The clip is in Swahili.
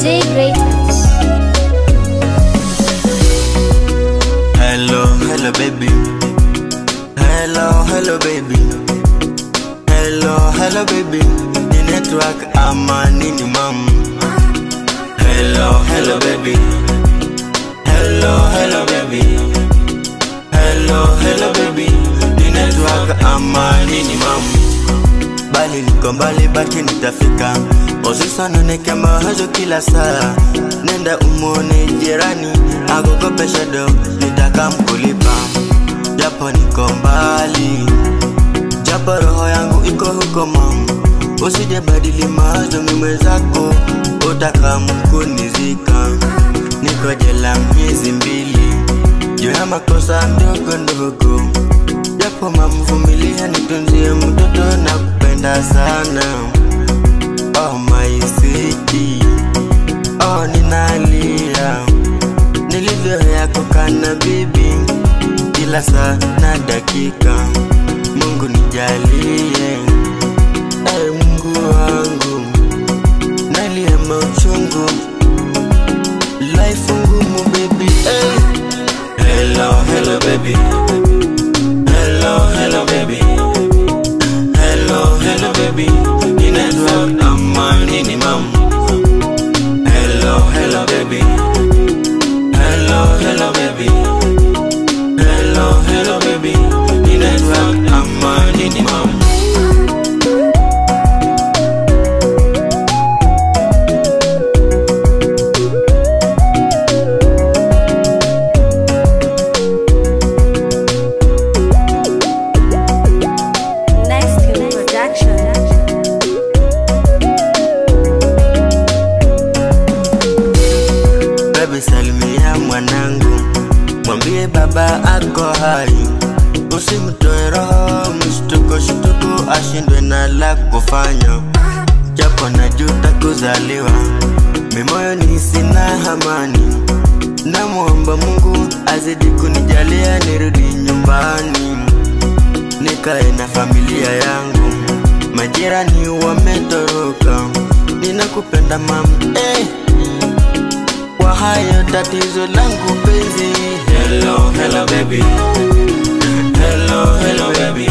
J Greatness. Hello, hello baby. Hello, hello baby. Hello, hello baby. Ni network ama nini mam? Hello, hello baby. Hello, hello baby. Hello, hello baby. Ni network ama nini mam? Bali niko mbali baki nitafika. Usisanoneke mawazo kila saa. Nenda umuone jirani akukopesha do nitaka mkulipa. Japo niko mbali, japo roho yangu iko huko mam. Usije badili mawazo mimi zako, utaka mkunizika. Niko jela miezi 2 juu ya makosa ndogo ndogo. Japo mamvumilia nitunzie mtoto na kupenda sana. Oh my sweetie, oh ninalia nilivyo yako kana bibi, kila saa na dakika. Mungu nijalie, Mungu wangu, nalia mauchungu, life ngumu baby. Hello, hello baby. Hello, hello baby. Hello, hello baby. Ni network ama nini mam? Hello, hello baby. Hello, hello baby. Hello, hello baby. Ni network ama nini mam? Baby salimia mwanangu, mwambie baba ako hai. Usimtoe roho mshtuko shtuko ashindwe na la kufanya. Japo najuta kuzaliwa, mimoyo ni sina amani. Namuomba Mungu azidi kunijalia nirudi nyumbani, nikae na familia yangu. Majirani wametoroka, ninakupenda mama. Kwa hayo tatizo langu penzi. Hello, hello baby. Hello, hello baby.